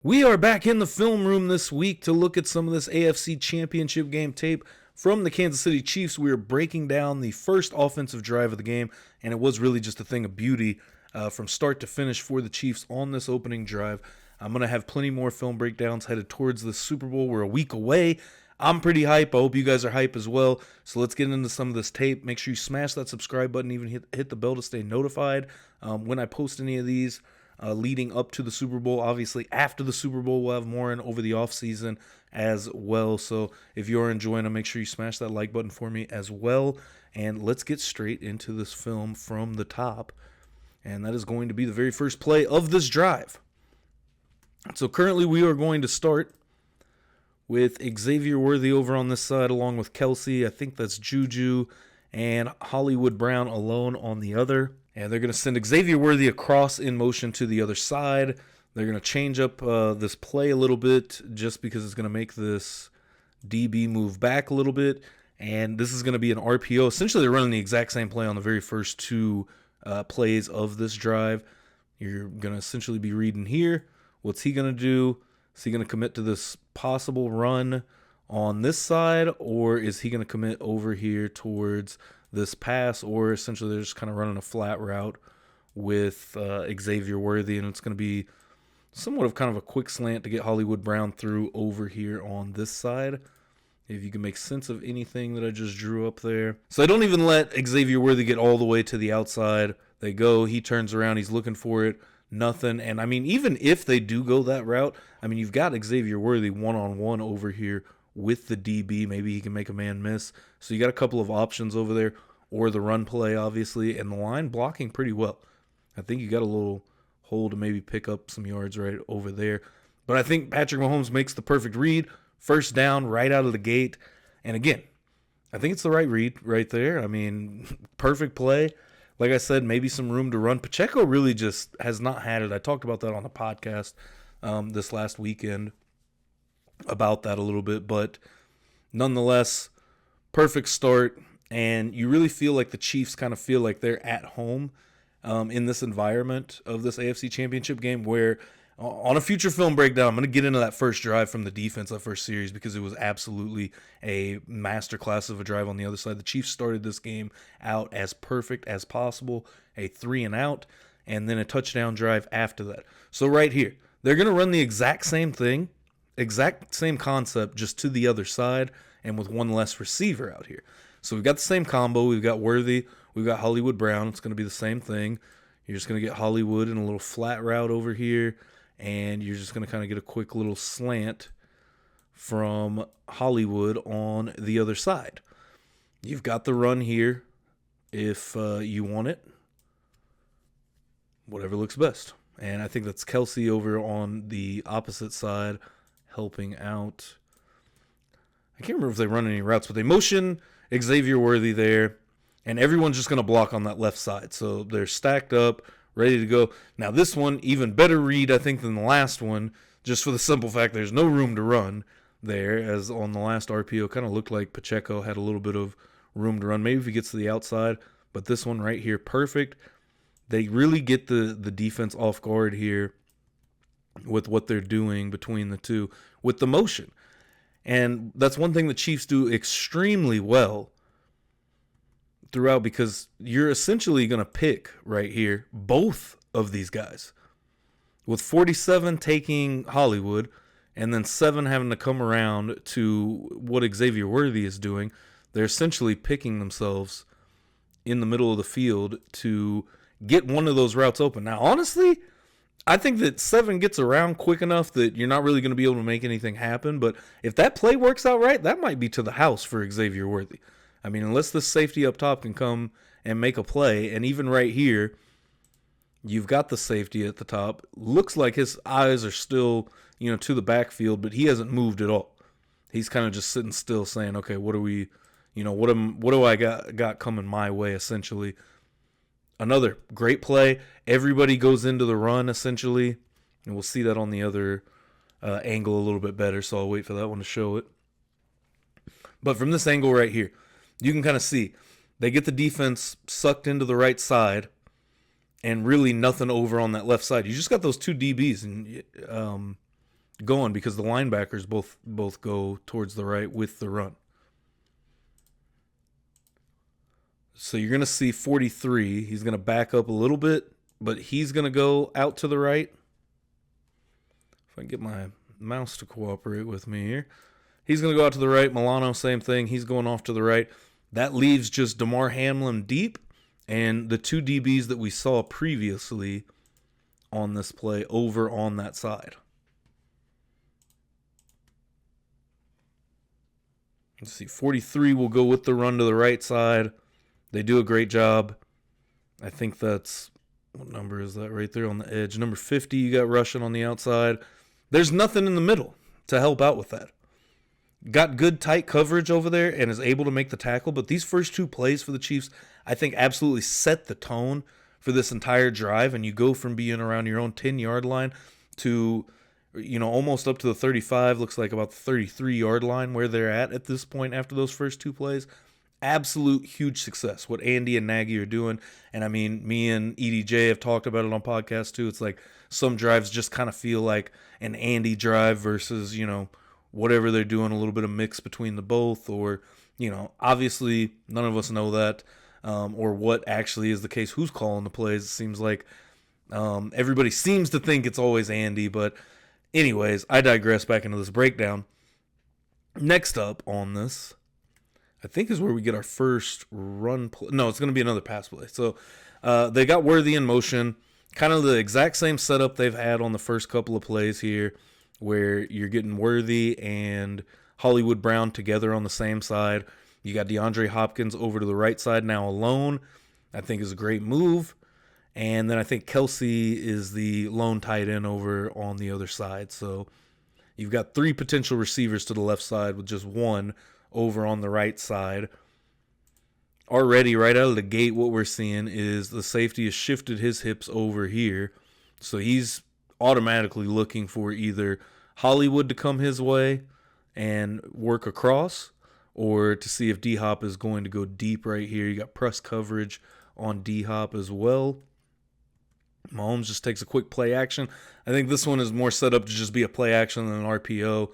We are back in the film room this week to look at some of this AFC Championship Game tape from the Kansas City Chiefs. We are breaking down the first offensive drive of the game, and it was really just a thing of beauty from start to finish for the Chiefs on this opening drive. I'm going to have plenty more film breakdowns headed towards the Super Bowl. We're a week away. I'm pretty hype. I hope you guys are hype as well. So let's get into some of this tape. Make sure you smash that subscribe button, even hit the bell to stay notified when I post any of these. Leading up to the Super Bowl. Obviously, after the Super Bowl, we'll have more in over the offseason as well. So if you're enjoying them, make sure you smash that like button for me as well. And let's get straight into this film from the top. And that is going to be the very first play of this drive. So currently we are going to start with Xavier Worthy over on this side along with Kelsey. I think that's Juju and Hollywood Brown alone on the other. And they're going to send Xavier Worthy across in motion to the other side. They're going to change up this play a little bit just because it's going to make this DB move back a little bit. And this is going to be an RPO. Essentially, they're running the exact same play on the very first two plays of this drive. You're going to essentially be reading here. What's he going to do? Is he going to commit to this possible run on this side, or is he going to commit over here towards this pass, or essentially they're just kind of running a flat route with Xavier Worthy, and it's going to be somewhat of kind of a quick slant to get Hollywood Brown through over here on this side. If you can make sense of anything that I just drew up there. So I don't even let Xavier Worthy get all the way to the outside. They go, he turns around, he's looking for it, nothing. And I mean, even if they do go that route, I mean, you've got Xavier Worthy one-on-one over here with the DB. Maybe he can make a man miss. So you got a couple of options over there, or the run play, obviously, and the line blocking pretty well. I think you got a little hole to maybe pick up some yards right over there. But I think Patrick Mahomes makes the perfect read. First down right out of the gate. And again, I think it's the right read right there. I mean, perfect play. Like I said, maybe some room to run. Pacheco really just has not had it. I talked about that on the podcast this last weekend about that a little bit. But nonetheless, perfect start. And you really feel like the Chiefs kind of feel like they're at home in this environment of this AFC Championship game, where on a future film breakdown, I'm going to get into that first drive from the defense, that first series, because it was absolutely a masterclass of a drive on the other side. The Chiefs started this game out as perfect as possible, a 3-and-out, and then a touchdown drive after that. So right here, they're going to run the exact same thing, exact same concept, just to the other side and with one less receiver out here. So we've got the same combo. We've got Worthy. We've got Hollywood Brown. It's going to be the same thing. You're just going to get Hollywood in a little flat route over here, and you're just going to kind of get a quick little slant from Hollywood on the other side. You've got the run here if you want it. Whatever looks best. And I think that's Kelsey over on the opposite side helping out. I can't remember if they run any routes, but they motion Xavier Worthy there, and everyone's just going to block on that left side. So they're stacked up, ready to go. Now this one, even better read, I think, than the last one, just for the simple fact there's no room to run there, as on the last RPO kind of looked like Pacheco had a little bit of room to run. Maybe if he gets to the outside, but this one right here, perfect. They really get the defense off guard here with what they're doing between the two with the motion. And that's one thing the Chiefs do extremely well throughout, because you're essentially going to pick right here both of these guys. With 47 taking Hollywood and then 7 having to come around to what Xavier Worthy is doing, they're essentially picking themselves in the middle of the field to get one of those routes open. Now, honestly, I think that 7 gets around quick enough that you're not really going to be able to make anything happen. But if that play works out right, that might be to the house for Xavier Worthy. I mean, unless the safety up top can come and make a play, and even right here, you've got the safety at the top. Looks like his eyes are still, to the backfield, but he hasn't moved at all. He's kind of just sitting still saying, okay, what do we, what do I got coming my way, essentially. Another great play. Everybody goes into the run, essentially. And we'll see that on the other angle a little bit better, so I'll wait for that one to show it. But from this angle right here, you can kind of see they get the defense sucked into the right side and really nothing over on that left side. You just got those two DBs, and going because the linebackers both go towards the right with the run. So you're going to see 43. He's going to back up a little bit, but he's going to go out to the right. If I can get my mouse to cooperate with me here. He's going to go out to the right. Milano, same thing. He's going off to the right. That leaves just Damar Hamlin deep and the two DBs that we saw previously on this play over on that side. Let's see. 43 will go with the run to the right side. They do a great job. I think that's, what number is that right there on the edge? Number 50, you got rushing on the outside. There's nothing in the middle to help out with that. Got good tight coverage over there and is able to make the tackle. But these first two plays for the Chiefs, I think, absolutely set the tone for this entire drive. And you go from being around your own 10-yard line to, almost up to the 35, looks like about the 33-yard line where they're at this point after those first two plays. Absolute huge success, what Andy and Nagy are doing. And I mean, me and EDJ have talked about it on podcasts too. It's like some drives just kind of feel like an Andy drive versus, whatever they're doing, a little bit of mix between the both, or, obviously none of us know that, or what actually is the case, who's calling the plays. It seems like everybody seems to think it's always Andy, but anyways, I digress back into this breakdown. Next up on this, I think is where we get our first run play. No, it's going to be another pass play. So they got Worthy in motion, kind of the exact same setup they've had on the first couple of plays here, where you're getting Worthy and Hollywood Brown together on the same side. You got DeAndre Hopkins over to the right side now alone. I think is a great move. And then I think Kelsey is the lone tight end over on the other side. So you've got three potential receivers to the left side with just one over on the right side. Already right out of the gate, what we're seeing is the safety has shifted his hips over here. So he's automatically looking for either Hollywood to come his way and work across, or to see if D-Hop is going to go deep right here. You got press coverage on D-Hop as well. Mahomes just takes a quick play action. I think this one is more set up to just be a play action than an RPO.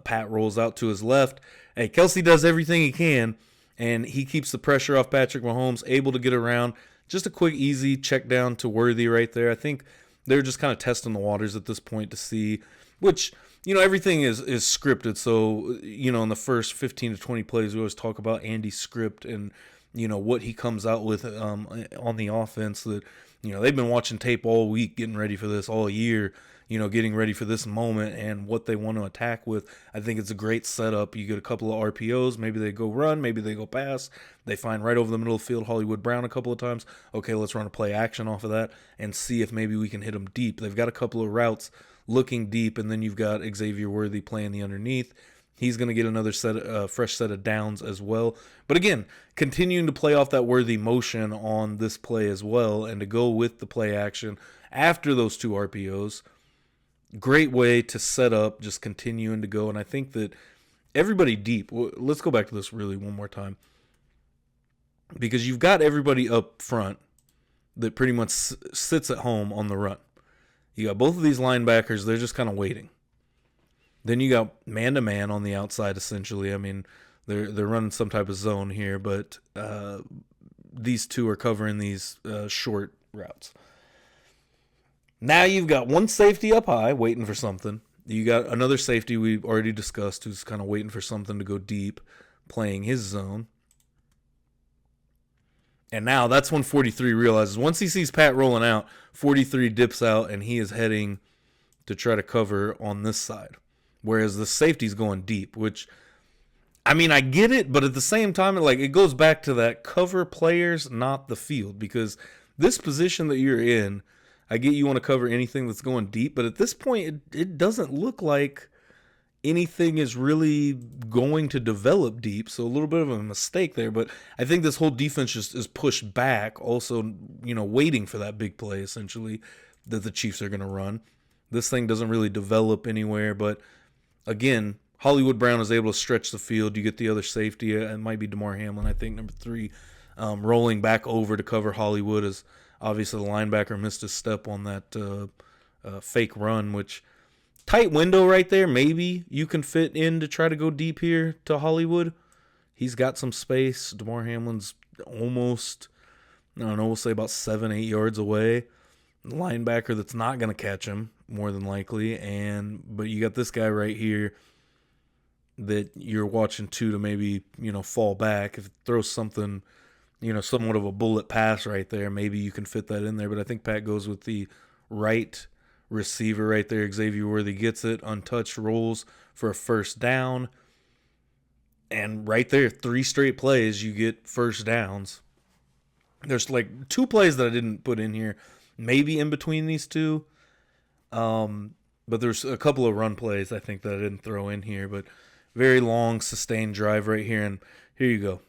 Pat rolls out to his left. Hey, Kelsey does everything he can, and he keeps the pressure off Patrick Mahomes, able to get around. Just a quick, easy check down to Worthy right there. I think they're just kind of testing the waters at this point to see, which, everything is scripted. So, in the first 15 to 20 plays, we always talk about Andy's script and, what he comes out with on the offense. That, they've been watching tape all week, getting ready for this, all year, getting ready for this moment and what they want to attack with. I think it's a great setup. You get a couple of RPOs. Maybe they go run. Maybe they go pass. They find right over the middle of the field Hollywood Brown a couple of times. Okay, let's run a play action off of that and see if maybe we can hit them deep. They've got a couple of routes looking deep, and then you've got Xavier Worthy playing the underneath. He's going to get another fresh set of downs as well. But again, continuing to play off that Worthy motion on this play as well, and to go with the play action after those two RPOs. Great way to set up, just continuing to go. And I think that everybody deep, let's go back to this really one more time, because you've got everybody up front that pretty much sits at home on the run. You got both of these linebackers, they're just kind of waiting. Then you got man-to-man on the outside, essentially. I mean, they're running some type of zone here, but these two are covering these short routes. Now you've got one safety up high waiting for something. You got another safety we've already discussed who's kind of waiting for something to go deep, playing his zone. And now that's when 43 realizes, once he sees Pat rolling out, 43 dips out and he is heading to try to cover on this side. Whereas the safety's going deep, which, I mean, I get it, but at the same time, it goes back to that cover players, not the field. Because this position that you're in, I get you want to cover anything that's going deep, but at this point, it doesn't look like anything is really going to develop deep. So a little bit of a mistake there, but I think this whole defense just is pushed back, also, waiting for that big play, essentially, that the Chiefs are going to run. This thing doesn't really develop anywhere, but again, Hollywood Brown is able to stretch the field. You get the other safety. It might be Damar Hamlin, I think, number 3, rolling back over to cover Hollywood, as obviously the linebacker missed his step on that fake run, which Tight window right there. Maybe you can fit in to try to go deep here to Hollywood. He's got some space. DeMar Hamlin's almost, I don't know, we'll say about 7-8 yards away. Linebacker that's not going to catch him, more than likely. But you got this guy right here that you're watching to maybe, fall back. If it throws something, somewhat of a bullet pass right there, maybe you can fit that in there. But I think Pat goes with the right receiver right there. Xavier Worthy gets it, untouched, rolls for a first down. And right there, 3 straight plays, you get first downs. There's like 2 plays that I didn't put in here, maybe in between these 2. But there's a couple of run plays I think that I didn't throw in here. But very long, sustained drive right here. And here you go.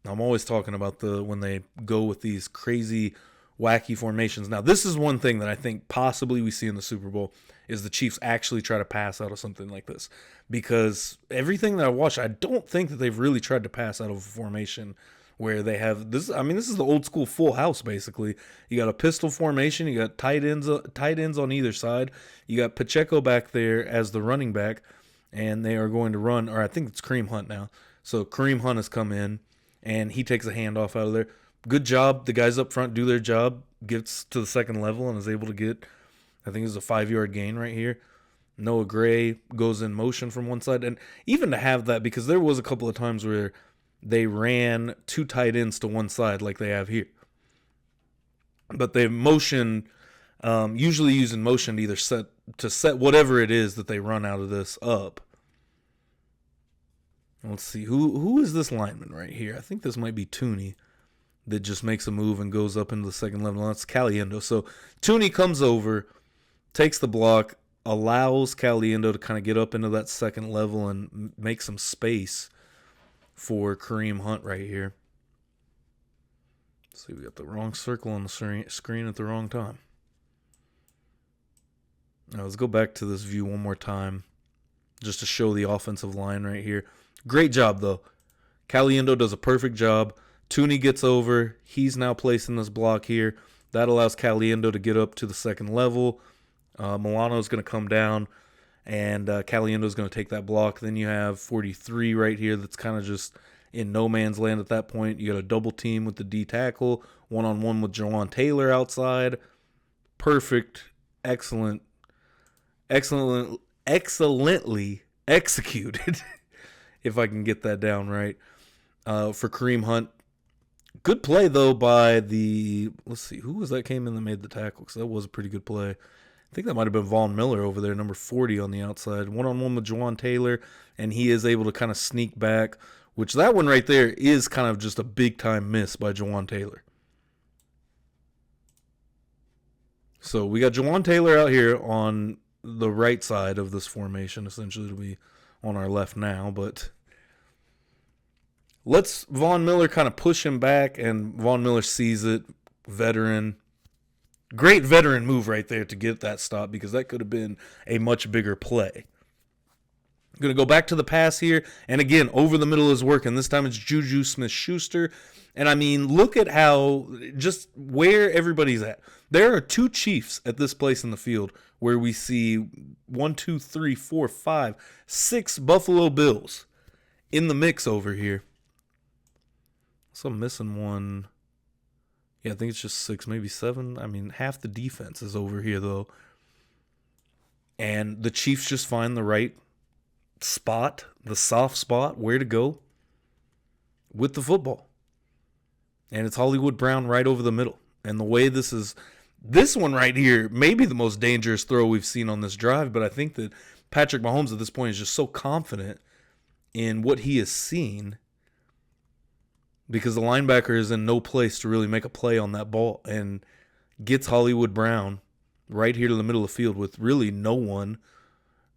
I'm always talking about when they go with these crazy, wacky formations. Now, this is one thing that I think possibly we see in the Super Bowl is the Chiefs actually try to pass out of something like this. Because everything that I watch, I don't think that they've really tried to pass out of a formation where they have this. I mean, this is the old school full house, basically. You got a pistol formation. You got tight ends on either side. You got Pacheco back there as the running back. And they are going to run, or I think it's Kareem Hunt now. So Kareem Hunt has come in, and he takes a handoff out of there. Good job. The guys up front do their job, gets to the second level, and is able to get, I think it's a 5-yard gain right here. Noah Gray goes in motion from one side. And even to have that, because there was a couple of times where they ran 2 tight ends to one side like they have here. But they motion, usually using motion to either set whatever it is that they run out of this up. Let's see, who is this lineman right here? I think this might be Tooney that just makes a move and goes up into the second level. That's Caliendo. So Tooney comes over, takes the block, allows Caliendo to kind of get up into that second level and make some space for Kareem Hunt right here. Let's see, we got the wrong circle on the screen at the wrong time. Now let's go back to this view one more time just to show the offensive line right here. Great job, though. Caliendo does a perfect job. Tooney gets over. He's now placing this block here. That allows Caliendo to get up to the second level. Milano's going to come down, and Caliendo's going to take that block. Then you have 43 right here that's kind of just in no man's land at that point. You got a double team with the D tackle, one-on-one with Jawan Taylor outside. Perfect, excellently executed, if I can get that down right, for Kareem Hunt. Good play, though, by let's see, who was that came in that made the tackle? Because that was a pretty good play. I think that might have been Von Miller over there, number 40 on the outside. One-on-one with Jawan Taylor, and he is able to kind of sneak back, which that one right there is kind of just a big-time miss by Jawan Taylor. So we got Jawan Taylor out here on the right side of this formation. Essentially, it'll be on our left now, but let's Von Miller kind of push him back, and Von Miller sees it. Veteran. Great veteran move right there to get that stop, because that could have been a much bigger play. Going to go back to the pass here, and again, over the middle is working. This time it's Juju Smith-Schuster, and I mean, look at how, just where everybody's at. There are 2 Chiefs at this place in the field where we see 1, 2, 3, 4, 5, 6 Buffalo Bills in the mix over here. So I'm missing one. Yeah, I think it's just 6, maybe 7. I mean, half the defense is over here, though. And the Chiefs just find the right spot, the soft spot, where to go with the football. And it's Hollywood Brown right over the middle. And the way this one right here may be the most dangerous throw we've seen on this drive, but I think that Patrick Mahomes at this point is just so confident in what he has seen, because the linebacker is in no place to really make a play on that ball, and gets Hollywood Brown right here to the middle of the field with really no one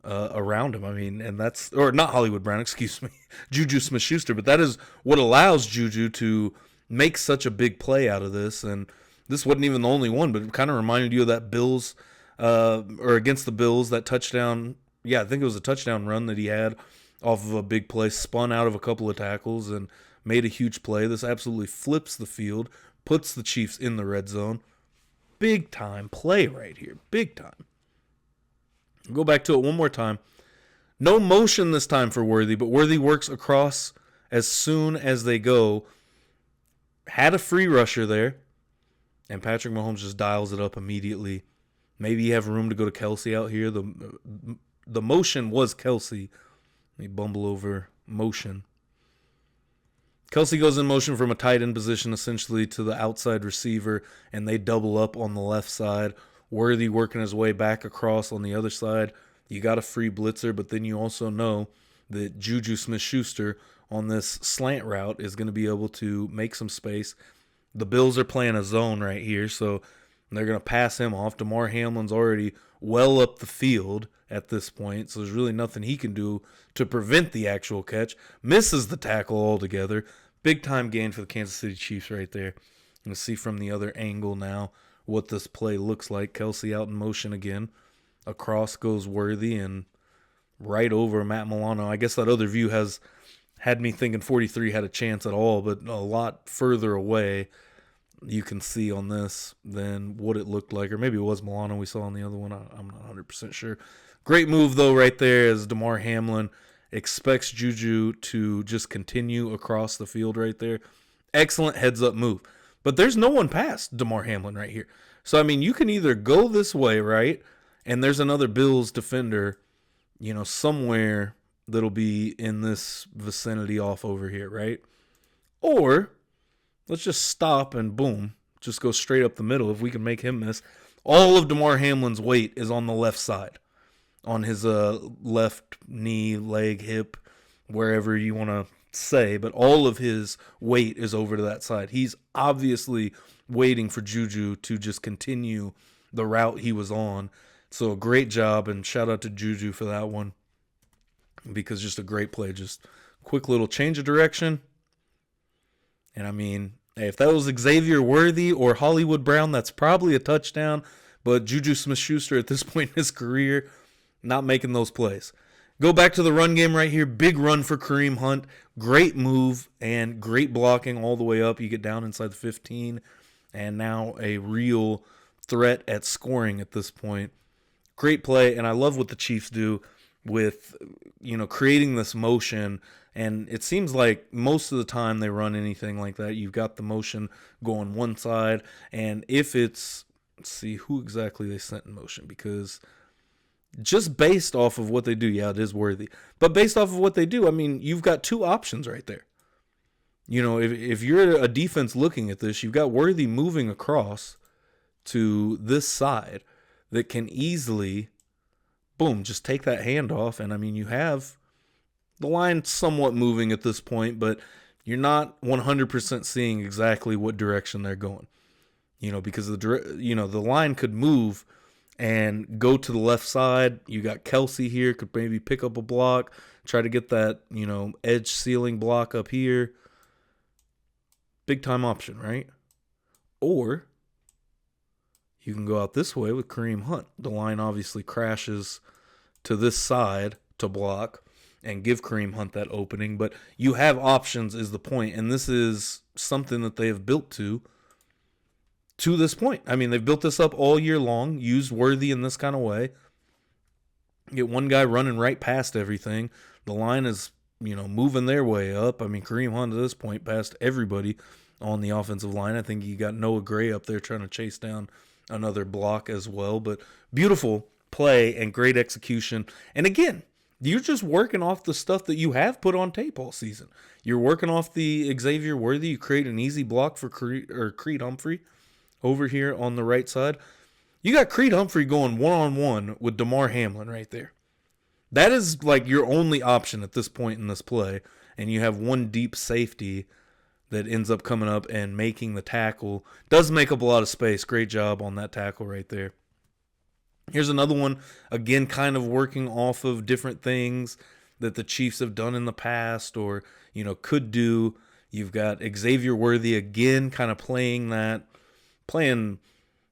around him. I mean, and that's, or not Hollywood Brown, excuse me, Juju Smith-Schuster, but that is what allows Juju to make such a big play out of this. And this wasn't even the only one, but it kind of reminded you of that Bills, or against the Bills, that touchdown. Yeah, I think it was a touchdown run that he had off of a big play, spun out of a couple of tackles, and made a huge play. This absolutely flips the field, puts the Chiefs in the red zone. Big time play right here. Big time. Go back to it one more time. No motion this time for Worthy, but Worthy works across as soon as they go. Had a free rusher there, and Patrick Mahomes just dials it up immediately. Maybe you have room to go to Kelsey out here. The motion was Kelsey. Let me bumble over motion. Kelsey goes in motion from a tight end position essentially to the outside receiver, and they double up on the left side. Worthy working his way back across on the other side. You got a free blitzer, but then you also know that Juju Smith-Schuster on this slant route is going to be able to make some space. The Bills are playing a zone right here, so they're going to pass him off. Damar Hamlin's already well up the field at this point, so there's really nothing he can do to prevent the actual catch. Misses the tackle altogether. Big-time gain for the Kansas City Chiefs right there. You can see from the other angle now what this play looks like. Kelsey out in motion again. Across goes Worthy and right over Matt Milano. I guess that other view has had me thinking 43 had a chance at all, but a lot further away you can see on this than what it looked like. Or maybe it was Milano we saw on the other one. I'm not 100% sure. Great move, though, right there as Damar Hamlin expects Juju to just continue across the field right there. Excellent heads-up move. But there's no one past Damar Hamlin right here. So, I mean, you can either go this way, right, and there's another Bills defender, somewhere that'll be in this vicinity off over here, right? Or let's just stop and boom, just go straight up the middle if we can make him miss. All of Damar Hamlin's weight is on the left side, on his left knee, leg, hip, wherever you want to say, but all of his weight is over to that side. He's obviously waiting for Juju to just continue the route he was on. So a great job, and shout out to Juju for that one, because just a great play, just quick little change of direction. And I mean, hey, if that was Xavier Worthy or Hollywood Brown, that's probably a touchdown, but Juju Smith-Schuster at this point in his career, not making those plays. Go back to the run game right here. Big run for Kareem Hunt. Great move and great blocking all the way up. You get down inside the 15, and now a real threat at scoring at this point. Great play, and I love what the Chiefs do with, creating this motion. And it seems like most of the time they run anything like that, you've got the motion going one side. And if it's, let's see who exactly they sent in motion, because just based off of what they do, yeah, it is Worthy. But based off of what they do, I mean, you've got two options right there. If you're a defense looking at this, you've got Worthy moving across to this side that can easily, boom, just take that hand off. And I mean, you have the line somewhat moving at this point, but you're not 100% seeing exactly what direction they're going. Because the line could move and go to the left side. You got Kelsey here, could maybe pick up a block, try to get that, edge ceiling block up here. Big time option, right? Or you can go out this way with Kareem Hunt. The line obviously crashes to this side to block and give Kareem Hunt that opening, but you have options is the point, and this is something that they have built to this point. I mean, they've built this up all year long, used Worthy in this kind of way. Get one guy running right past everything. The line is, moving their way up. I mean, Kareem Hunt at this point passed everybody on the offensive line. I think you got Noah Gray up there trying to chase down another block as well. But beautiful play and great execution. And again, you're just working off the stuff that you have put on tape all season. You're working off the Xavier Worthy. You create an easy block for Creed Humphrey over here on the right side. You got Creed Humphrey going one-on-one with Damar Hamlin right there. That is like your only option at this point in this play. And you have one deep safety that ends up coming up and making the tackle. Does make up a lot of space. Great job on that tackle right there. Here's another one, again, kind of working off of different things that the Chiefs have done in the past or, could do. You've got Xavier Worthy again kind of playing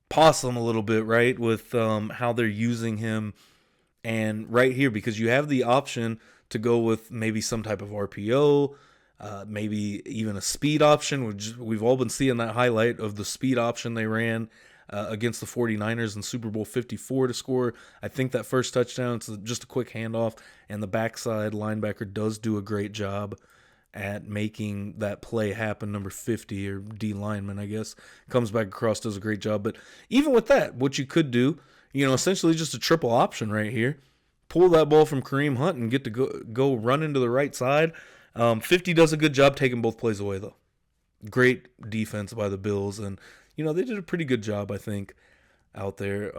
possum a little bit, right, with how they're using him. And right here, because you have the option to go with maybe some type of RPO, maybe even a speed option, which we've all been seeing that highlight of the speed option they ran against the 49ers in Super Bowl 54 to score. I think that first touchdown, it's just a quick handoff, and the backside linebacker does do a great job at making that play happen. Number 50, or D lineman, I guess, comes back across, does a great job. But even with that, what you could do, essentially just a triple option right here. Pull that ball from Kareem Hunt and get to go run into the right side. 50 does a good job taking both plays away, though. Great defense by the Bills, and they did a pretty good job, I think, out there.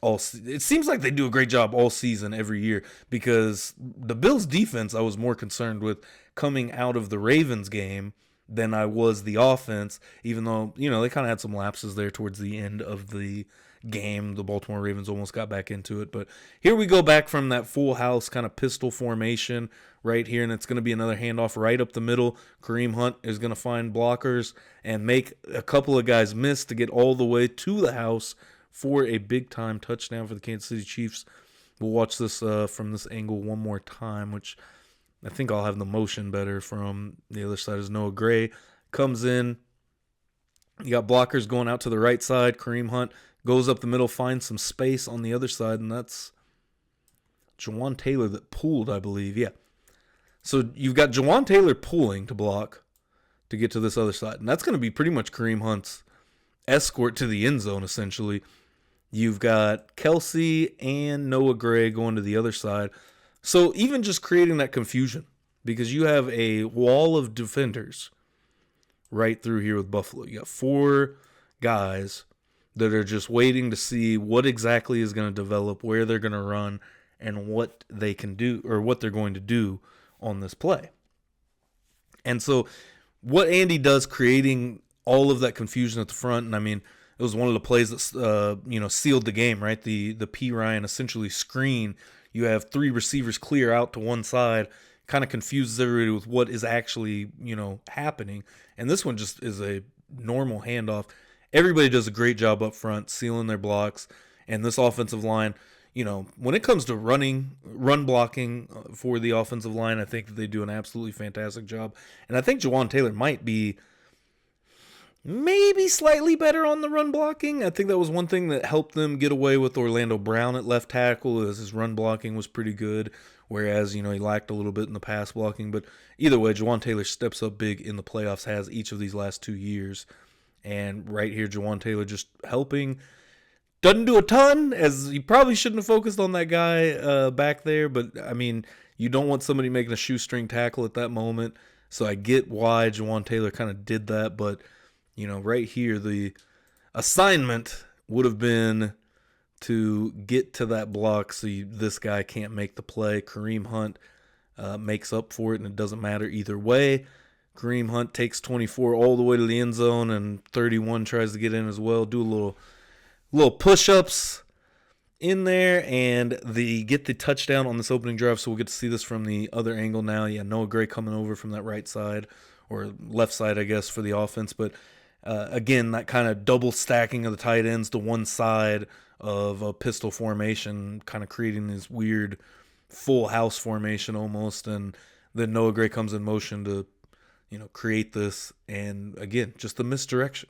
It seems like they do a great job all season, every year, because the Bills' defense I was more concerned with coming out of the Ravens game than I was the offense, even though they kind of had some lapses there towards the end of the game. The Baltimore Ravens almost got back into it, but here we go back from that full house kind of pistol formation right here, and it's going to be another handoff right up the middle. Kareem Hunt is going to find blockers and make a couple of guys miss to get all the way to the house for a big-time touchdown for the Kansas City Chiefs. We'll watch this from this angle one more time, which I think I'll have the motion better from the other side as Noah Gray comes in. You got blockers going out to the right side. Kareem Hunt goes up the middle, finds some space on the other side, and that's Jawan Taylor that pulled, I believe. Yeah. So you've got Jawan Taylor pulling to block to get to this other side, and that's going to be pretty much Kareem Hunt's escort to the end zone, essentially. You've got Kelsey and Noah Gray going to the other side. So even just creating that confusion, because you have a wall of defenders right through here with Buffalo. You got 4 guys that are just waiting to see what exactly is going to develop, where they're going to run, and what they can do, or what they're going to do on this play. And so what Andy does, creating all of that confusion at the front, and I mean, it was one of the plays that sealed the game, right? The P. Ryan essentially screen. You have 3 receivers clear out to one side, kind of confuses everybody with what is actually happening. And this one just is a normal handoff. Everybody does a great job up front, sealing their blocks. And this offensive line, when it comes to run blocking for the offensive line, I think that they do an absolutely fantastic job. And I think Jawan Taylor might be maybe slightly better on the run blocking. I think that was one thing that helped them get away with Orlando Brown at left tackle, is his run blocking was pretty good, whereas, he lacked a little bit in the pass blocking. But either way, Jawan Taylor steps up big in the playoffs, has each of these last 2 years. And right here, Jawan Taylor just helping. Doesn't do a ton, as he probably shouldn't have focused on that guy back there. But, I mean, you don't want somebody making a shoestring tackle at that moment. So I get why Jawan Taylor kind of did that. But, right here, the assignment would have been to get to that block so this guy can't make the play. Kareem Hunt makes up for it, and it doesn't matter either way. Kareem Hunt takes 24 all the way to the end zone, and 31 tries to get in as well. Do a little push-ups in there, and they get the touchdown on this opening drive, so we'll get to see this from the other angle now. Yeah, Noah Gray coming over from that right side, or left side, I guess, for the offense. But, again, that kind of double stacking of the tight ends to one side of a pistol formation, kind of creating this weird full house formation almost, and then Noah Gray comes in motion to create this, and again, just the misdirection.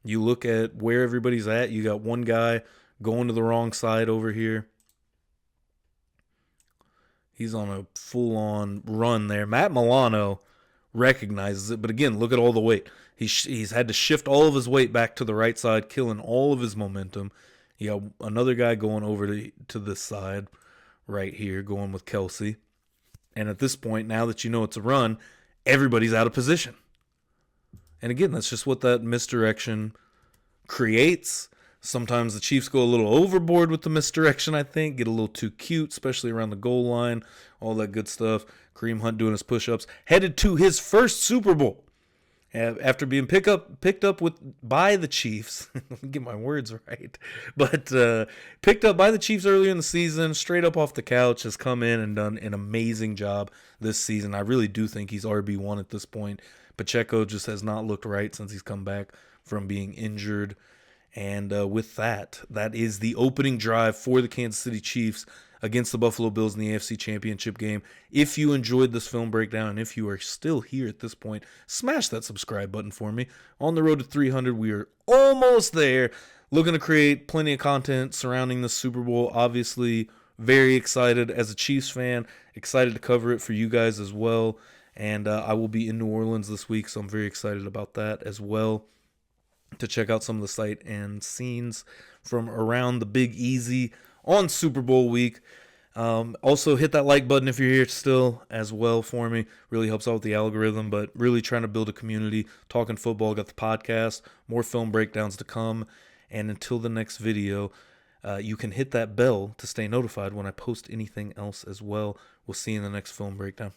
You look at where everybody's at. You got one guy going to the wrong side over here. He's on a full-on run there. Matt Milano recognizes it, but again, look at all the weight. He's had to shift all of his weight back to the right side, killing all of his momentum. You got another guy going over to this side right here, going with Kelsey. And at this point, now that you know it's a run, everybody's out of position. And again, that's just what that misdirection creates. Sometimes the Chiefs go a little overboard with the misdirection, I think, get a little too cute, especially around the goal line, all that good stuff. Kareem Hunt doing his push-ups, headed to his first Super Bowl after being picked up by the Chiefs. Let me get my words right. But picked up by the Chiefs earlier in the season, straight up off the couch, has come in and done an amazing job this season. I really do think he's RB1 at this point. Pacheco just has not looked right since he's come back from being injured. And with that is the opening drive for the Kansas City Chiefs against the Buffalo Bills in the AFC Championship game. If you enjoyed this film breakdown, and if you are still here at this point, smash that subscribe button for me. On the road to 300, we are almost there. Looking to create plenty of content surrounding the Super Bowl. Obviously, very excited as a Chiefs fan. Excited to cover it for you guys as well. And I will be in New Orleans this week, so I'm very excited about that as well, to check out some of the sight and scenes from around the Big Easy on Super Bowl week. Also, hit that like button if you're here still as well for me. Really helps out with the algorithm, but really trying to build a community. Talking football, got the podcast, more film breakdowns to come. And until the next video, you can hit that bell to stay notified when I post anything else as well. We'll see you in the next film breakdown.